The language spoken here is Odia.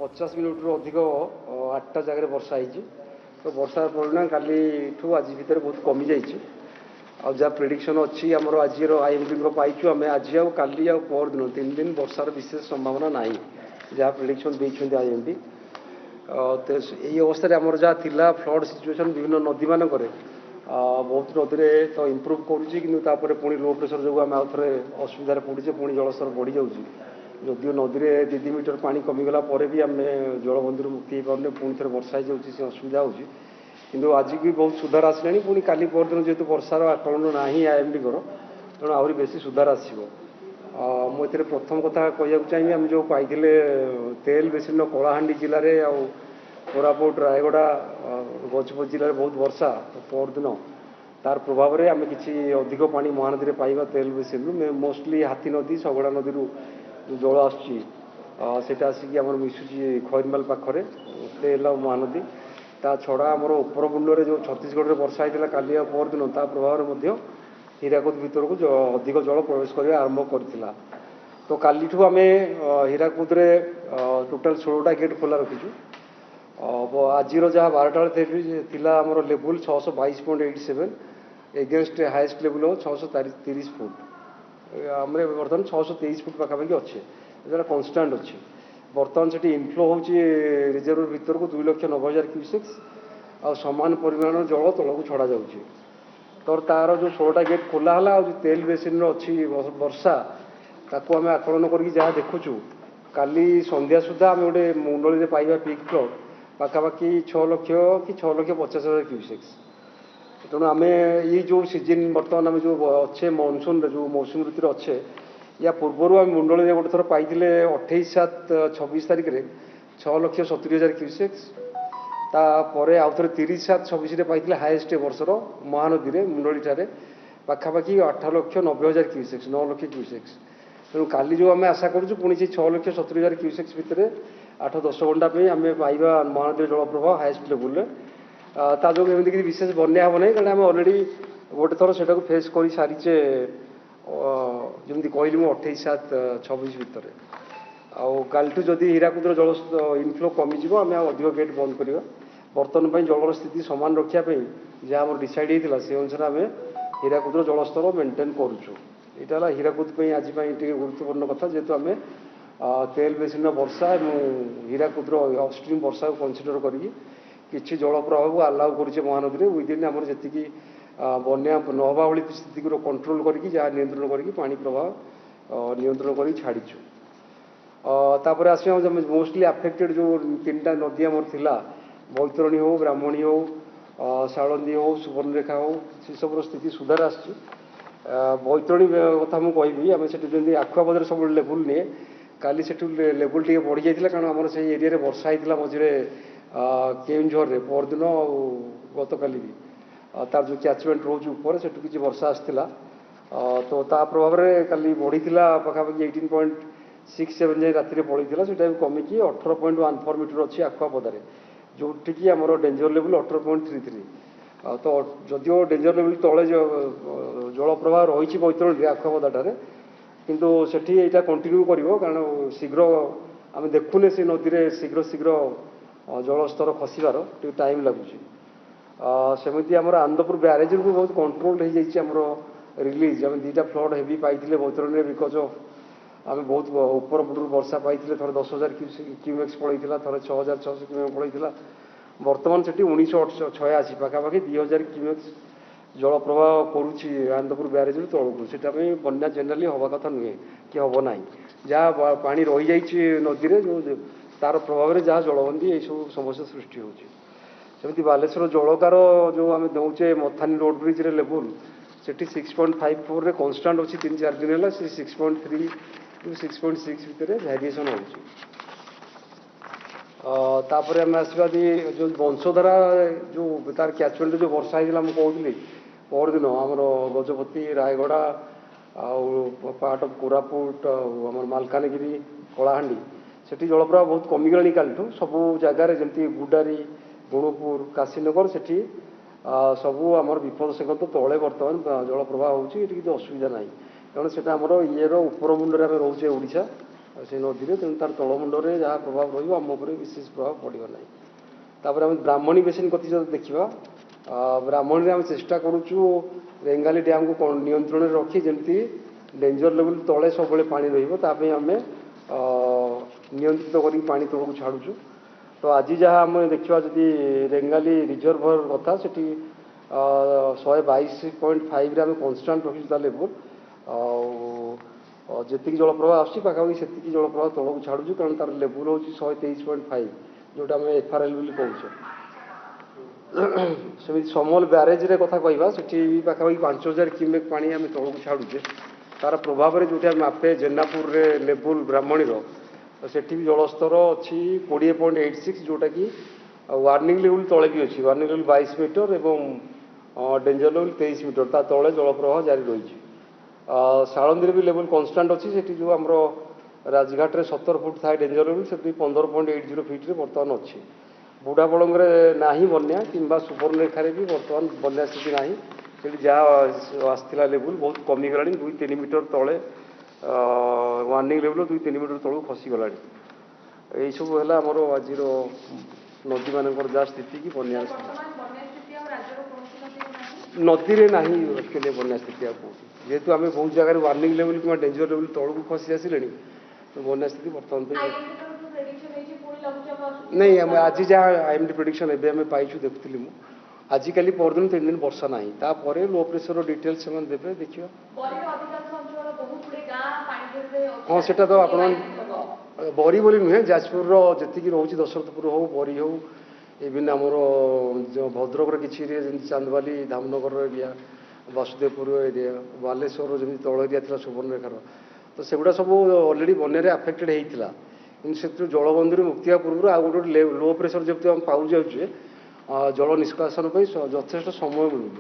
50 ମିନିଟ୍ରୁ ଅଧିକ 8ଟା ଜାଗାରେ ବର୍ଷା ହେଇଛି। ତ ବର୍ଷାର ପରିମାଣ କାଲିଠୁ ଆଜି ଭିତରେ ବହୁତ କମିଯାଇଛି। ଆଉ ଯାହା ପ୍ରେଡ଼ିକ୍ସନ୍ ଅଛି ଆମର ଆଜିର IMDର ପାଇଛୁ ଆମେ, ଆଜି ଆଉ କାଲି ଆଉ ପରଦିନ 3 ଦିନ ବର୍ଷାର ବିଶେଷ ସମ୍ଭାବନା ନାହିଁ, ଯାହା ପ୍ରେଡ଼ିକ୍ସନ୍ ଦେଇଛନ୍ତି IMD। ତ ଏହି ଅବସ୍ଥାରେ ଆମର ଯାହା ଥିଲା ଫ୍ଲଡ୍ ସିଚୁଏସନ୍ ବିଭିନ୍ନ ନଦୀମାନଙ୍କରେ, ବହୁତ ନଦୀରେ ତ ଇମ୍ପ୍ରୁଭ୍ କରୁଛି, କିନ୍ତୁ ତାପରେ ପୁଣି ଲୋ ପ୍ରେସର୍ ଯୋଗୁଁ ଆମେ ଆଉ ଥରେ ଅସୁବିଧାରେ ପଡ଼ୁଛେ, ପୁଣି ଜଳସ୍ତର ବଢ଼ିଯାଉଛି। ଯଦିଓ ନଦୀରେ 2 ମିଟର ପାଣି କମିଗଲା ପରେ ବି ଆମେ ଜଳବନ୍ଧରୁ ମୁକ୍ତି ହେଇପାରୁନେ, ପୁଣି ଥରେ ବର୍ଷା ହେଇଯାଉଛି, ସେ ଅସୁବିଧା ହେଉଛି। କିନ୍ତୁ ଆଜି ବି ବହୁତ ସୁଧାର ଆସିଲାଣି। ପୁଣି କାଲି ପରଦିନ ଯେହେତୁ ବର୍ଷାର ଆକଳନ ନାହିଁ IMDଙ୍କର, ତେଣୁ ଆହୁରି ବେଶୀ ସୁଧାର ଆସିବ। ମୁଁ ଏଥିରେ ପ୍ରଥମ କଥା କହିବାକୁ ଚାହିଁବି, ଆମେ ଯେଉଁ ପାଇଥିଲେ ତେଲ ବେସିନ୍ର କଳାହାଣ୍ଡି ଜିଲ୍ଲାରେ ଆଉ କୋରାପୁଟ, ରାୟଗଡ଼ା, ଗଜପତି ଜିଲ୍ଲାରେ ବହୁତ ବର୍ଷା ପରଦିନ, ତାର ପ୍ରଭାବରେ ଆମେ କିଛି ଅଧିକ ପାଣି ମହାନଦୀରେ ପାଇବା ତେଲ ବେସିନ୍ରୁ। ମୋଷ୍ଟଲି ହାତୀ ନଦୀ, ଶଗଡ଼ା ନଦୀରୁ ଯେଉଁ ଜଳ ଆସୁଛି ସେଇଟା ଆସିକି ଆମର ମିଶୁଛି ଖଇରମାଲ ପାଖରେ ତେଲ ଆଉ ମହାନଦୀ। ତା ଛଡ଼ା ଆମର ଉପରମୁଣ୍ଡରେ ଯେଉଁ ଛତିଶଗଡ଼ରେ ବର୍ଷା ହେଇଥିଲା କାଲି ଆଉ ପରଦିନ, ତା ପ୍ରଭାବରେ ମଧ୍ୟ ହୀରାକୁଦ ଭିତରକୁ ଅଧିକ ଜଳ ପ୍ରବେଶ କରିବା ଆରମ୍ଭ କରିଥିଲା। ତ କାଲିଠୁ ଆମେ ହୀରାକୁଦରେ ଟୋଟାଲ୍ 16ଟା ଗେଟ୍ ଖୋଲା ରଖିଛୁ। ଆଜିର ଯାହା 12ଟା ବେଳେ ଥିଲା ଆମର ଲେବୁଲ୍ 622.87, ଏଗେନଷ୍ଟ ହାଏଷ୍ଟ ଲେବୁଲ୍ ହେବ 630 ଫୁଟ। ଆମେ ବର୍ତ୍ତମାନ 623 ଫୁଟ ପାଖାପାଖି ଅଛେ, ଯେଉଁଟା କନଷ୍ଟାଣ୍ଟ ଅଛି। ବର୍ତ୍ତମାନ ସେଠି ଇନଫ୍ଲୋ ହେଉଛି ରିଜର୍ଭ ଭିତରକୁ 2,90,000 କ୍ୟୁସେକ୍ସ, ଆଉ ସମାନ ପରିମାଣର ଜଳ ତଳକୁ ଛଡ଼ାଯାଉଛି। ତ ତାର ଯେଉଁ 16ଟା ଗେଟ୍ ଖୋଲା ହେଲା, ଆଉ ଯେଉଁ ତେଲ ବେସିନ୍ର ଅଛି ବର୍ଷା, ତାକୁ ଆମେ ଆକଳନ କରିକି ଯାହା ଦେଖୁଛୁ, କାଲି ସନ୍ଧ୍ୟା ସୁଦ୍ଧା ଆମେ ଗୋଟେ ମୁଣ୍ଡଳିରେ ପାଇବା ପିକ୍ ଫ୍ଲଡ୍ ପାଖାପାଖି 6 ଲକ୍ଷ କି 6,50,000 କ୍ୟୁସେକ୍ସ। ତେଣୁ ଆମେ ଏଇ ଯେଉଁ ସିଜିନ୍ ବର୍ତ୍ତମାନ ଆମେ ଯେଉଁ ଅଛେ ମନସୁନ୍ରେ, ଯେଉଁ ମୌସୁମୀ ଋତୁରେ ଅଛେ, ୟା ପୂର୍ବରୁ ଆମେ ମୁଣ୍ଡଳିରେ ଗୋଟେ ଥର ପାଇଥିଲେ 28/7/26 ତାରିଖରେ 6,70,000 କ୍ୟୁସେକ୍ସ। ତାପରେ ଆଉ ଥରେ 30/7/26ରେ ପାଇଥିଲେ ହାଏଷ୍ଟ ଏ ବର୍ଷର ମହାନଦୀରେ ମୁଣ୍ଡଳିଠାରେ ପାଖାପାଖି 8,90,000 କ୍ୟୁସେକ୍ସ, 9 ଲକ୍ଷ କ୍ୟୁସେକ୍ସ। ତେଣୁ କାଲି ଯେଉଁ ଆମେ ଆଶା କରୁଛୁ ପୁଣି ସେ 6,70,000 କ୍ୟୁସେକ୍ସ ଭିତରେ 8-10 ଘଣ୍ଟା ପାଇଁ ଆମେ ପାଇବା ମହାନଦୀର ଜଳପ୍ରବାହ ହାଏଷ୍ଟ ଲେବୁଲ୍ରେ। ତା ଯୋଗୁଁ ଏମିତି କିଛି ବିଶେଷ ବନ୍ୟା ହେବ ନାହିଁ, କାରଣ ଆମେ ଅଲରେଡ଼ି ଗୋଟେ ଥର ସେଟାକୁ ଫେସ୍ କରିସାରିଛେ। ଯେମିତି କହିଲି ମୁଁ 28/7/26 ଭିତରେ। ଆଉ କାଲିଠୁ ଯଦି ହୀରାକୁଦର ଜଳ ଇନଫ୍ଲୋ କମିଯିବ, ଆମେ ଆଉ ଅଧିକ ଗେଟ୍ ବନ୍ଦ କରିବା। ବର୍ତ୍ତମାନ ପାଇଁ ଜଳର ସ୍ଥିତି ସମାନ ରଖିବା ପାଇଁ ଯାହା ଆମର ଡିସାଇଡ୍ ହେଇଥିଲା, ସେ ଅନୁସାରେ ଆମେ ହୀରାକୁଦର ଜଳସ୍ତର ମେଣ୍ଟେନ୍ କରୁଛୁ। ଏଇଟା ହେଲା ହୀରାକୁଦ ପାଇଁ ଆଜି ପାଇଁ ଟିକେ ଗୁରୁତ୍ୱପୂର୍ଣ୍ଣ କଥା, ଯେହେତୁ ଆମେ ତେଲ ବେସିନ୍ର ବର୍ଷା ଏବଂ ହୀରାକୁଦର ଅପଷ୍ଟ୍ରିମ୍ ବର୍ଷାକୁ କନସିଡର କରିକି କିଛି ଜଳ ପ୍ରବାହକୁ ଆଲାଉ କରୁଛେ ମହାନଦୀରେ। ୱିଦିନ୍ ଆମର ଯେତିକି ବନ୍ୟା ନ ହେବା ଭଳି ସ୍ଥିତିକୁ କଣ୍ଟ୍ରୋଲ କରିକି, ଯାହା ନିୟନ୍ତ୍ରଣ କରିକି ପାଣି ପ୍ରବାହ ନିୟନ୍ତ୍ରଣ କରିକି ଛାଡ଼ିଛୁ। ତାପରେ ଆସିବା ମୋଷ୍ଟଲି ଆଫେକ୍ଟେଡ୍ ଯେଉଁ 3ଟା ନଦୀ ଆମର ଥିଲା, ବୈତରଣୀ ହେଉ, ବ୍ରାହ୍ମଣୀ ହେଉ, ଶାଳନ୍ଦୀ ହେଉ, ସୁବର୍ଣ୍ଣରେଖା ହେଉ, ସେସବୁର ସ୍ଥିତି ସୁଧାର ଆସିଛି। ବୈତରଣୀ କଥା ମୁଁ କହିବି, ଆମେ ସେଠି ଯେମିତି ଆଖୁଆପଦାରେ ସବୁବେଳେ ଲେବୁଲ୍ ନିଏ, କାଲି ସେଠୁ ଲେବୁଲ୍ ଟିକେ ବଢ଼ିଯାଇଥିଲା, କାରଣ ଆମର ସେଇ ଏରିଆରେ ବର୍ଷା ହେଇଥିଲା ମଝିରେ କେଉଁଝରରେ ପରଦିନ ଆଉ ଗତକାଲି ବି। ତାର ଯେଉଁ କ୍ୟାଚମେଣ୍ଟ ରହୁଛି ଉପରେ, ସେଠୁ କିଛି ବର୍ଷା ଆସିଥିଲା। ତ ତା ପ୍ରଭାବରେ କାଲି ବଢ଼ିଥିଲା ପାଖାପାଖି 18.67 ଯାଏ ରାତିରେ ପଳେଇଥିଲା। ସେଟା ବି କମିକି 18.14 ମିଟର ଅଛି ଆଖୁଆପଦାରେ, ଯେଉଁଠିକି ଆମର ଡେଞ୍ଜର ଲେବୁଲ୍ 18.33। ତ ଯଦିଓ ଡେଞ୍ଜର ଲେବୁଲ୍ ତଳେ ଜଳପ୍ରବାହ ରହିଛି ବୈତରଣୀରେ ଆଖୁଆପଦାଠାରେ, କିନ୍ତୁ ସେଠି ଏଇଟା କଣ୍ଟିନ୍ୟୁ କରିବ, କାରଣ ଶୀଘ୍ର ଆମେ ଦେଖୁନେ ସେ ନଦୀରେ ଶୀଘ୍ର ଜଳସ୍ତର ଖସିବାର ଟିକେ ଟାଇମ୍ ଲାଗୁଛି। ସେମିତି ଆମର ଆନନ୍ଦପୁର ବ୍ୟାରେଜ୍ରୁ ବି ବହୁତ କଣ୍ଟ୍ରୋଲ ହେଇଯାଇଛି ଆମର ରିଲିଜ୍। ଆମେ 2ଟା ଫ୍ଲଡ୍ ହେଭି ପାଇଥିଲେ ବୈତରଣୀରେ, ବିକଜ୍ ଅଫ୍ ଆମେ ବହୁତ ଉପରପଟରୁ ବର୍ଷା ପାଇଥିଲେ। ଥରେ 10,000 କ୍ୟୁଏକ୍ସ ପଳେଇଥିଲା, ଥରେ 6,600 କ୍ୟୁଏକ୍ସ ପଳେଇଥିଲା। ବର୍ତ୍ତମାନ ସେଠି 1,986 ପାଖାପାଖି 2,000 କ୍ୟୁଏକ୍ସ ଜଳପ୍ରବାହ କରୁଛି ଆନନ୍ଦପୁର ବ୍ୟାରେଜ୍ରୁ ତଳକୁ। ସେଟା ପାଇଁ ବନ୍ୟା ଜେନେରାଲି ହେବା କଥା ନୁହେଁ କି ହେବ ନାହିଁ। ଯାହା ପାଣି ରହିଯାଇଛି ନଦୀରେ, ଯେଉଁ ତାର ପ୍ରଭାବରେ ଯାହା ଜଳବନ୍ଦୀ ଏଇସବୁ ସମସ୍ୟା ସୃଷ୍ଟି ହେଉଛି। ସେମିତି ବାଲେଶ୍ୱର ଜଳକାର ଯେଉଁ ଆମେ ଦେଉଛେ ମଥାନୀ ରୋଡ୍ ବ୍ରିଜ୍ରେ ଲେବୁଲ୍, ସେଠି 6.54ରେ କନଷ୍ଟାଣ୍ଟ ଅଛି 3-4 ଦିନ ହେଲା। ସେ 6.3 to 6.6 ଭିତରେ ଭ୍ୟାରିଏସନ୍ ହେଉଛି। ତାପରେ ଆମେ ଆସିବା ଯେଉଁ ବଂଶଧାରା, ଯେଉଁ ତାର କ୍ୟାଚମେଣ୍ଟରେ ଯେଉଁ ବର୍ଷା ହେଇଥିଲା ମୁଁ କହୁଥିଲି ପରଦିନ, ଆମର ଗଜପତି, ରାୟଗଡ଼ା ଆଉ ପାର୍ଟ ଅଫ୍ କୋରାପୁଟ, ଆଉ ଆମର ମାଲକାନଗିରି, କଳାହାଣ୍ଡି, ସେଠି ଜଳପ୍ରବାହ ବହୁତ କମିଗଲାଣି କାଲିଠୁ। ସବୁ ଜାଗାରେ ଯେମିତି ଗୁଡାରୀ, ଗୁଣୁପୁର, କାଶୀନଗର, ସେଠି ସବୁ ଆମର ବିପଦ ସୀମା ତଳେ ବର୍ତ୍ତମାନ ଜଳପ୍ରବାହ ହେଉଛି। ଏଠି କିଛି ଅସୁବିଧା ନାହିଁ, କାରଣ ସେଟା ଆମର ଇଏର ଉପରମୁଣ୍ଡରେ ଆମେ ରହୁଛେ ଓଡ଼ିଶା। से नदी में तेणु तार तलमुंडे जहाँ प्रभाव रम विशेष प्रभाव पड़ो ना। तापर आम ब्राह्मणी बेसिन कति जो देखा ब्राह्मणी आम चेष्टा करुचु रेंगाली डैम को नियंत्रण रखी जमी डेंजर लेवल तले सब पानी रही आम नियंत्रित कर पानी तौक छाड़ुचु। तो आज जहाँ आम देखा जदि रेंगाली रिजर्भर कथा से 122.5 आम कन्स्टाट रखी लेवल जी जल प्रवाह आसापाखी से जल प्रवाह तौक छाड़ू कारण तार लेवल हूँ 123.5 जोटा आम FRL बोली कहूँ। सेमि समल ब्यारेज रे कथा कहवा से पाखापाखि 5000 क्यूमेक पानी आम तौक छाड़ुचे तार प्रभाव में जो मापे जेनापुर रे लेवल ब्राह्मणी से जलस्तर अच्छी 20.86 जोटा कि वार्निंग लेवल तले भी अच्छी वार्निंग लेवल 22 मीटर और डेंजर लेवल 23 मीटर ता तले जल प्रवाह जारी रही। सालंदी भी लेवल कन्स्टाट अच्छी से जो आम राजघाट 17 फुट था डेंजर लेवल से 15.80 फिट रे बर्तमान अच्छी। बुढ़ा बड़ंगे ना बन्या कि सुवर्णरेखा भी बर्तमान बन्या स्थिति ना से जहाँ आसला लेवल बहुत कमिगला 2-3 मीटर तले वार्निंग लेवल 2-3 मीटर तलू खसीगला। यही सब है आमर आज नदी मान जहाँ स्थिति कि बन्या नदी में ना एक्चुअली बन्या स्थिति जेहेतु आम बहुत जगह वार्निंग लेवल कि डेंजर लेवल तौक खसी आसिले तो बन्या स्थिति बर्तमान नहीं आम आज जहाँ IMD प्रेडिक्शन एवं पाइछु देखुली मु आजिकल परदिन 3 दिन वर्षा ना तापर लो प्रेसर डिटेल से देवे देखिए। हाँ से तो आप बरी बोली नुहे जाजपुर जी रोचे दशरथपुर हो बरी हो इवन आमर भद्रक कि चांदवाली धामनगर एरिया वासुदेवपुर एरिया बालेश्वर जमी तल एरिया था सुवर्णरेखार तो सेगुड़ा सब अलरेडी बन्या आफेक्टेड होता कि से जलबंदी मुक्ति पूर्व आ गोटे लो प्रेसर जब आम पाऊ जाऊे जल निष्कासन यथेष समय मिलूँ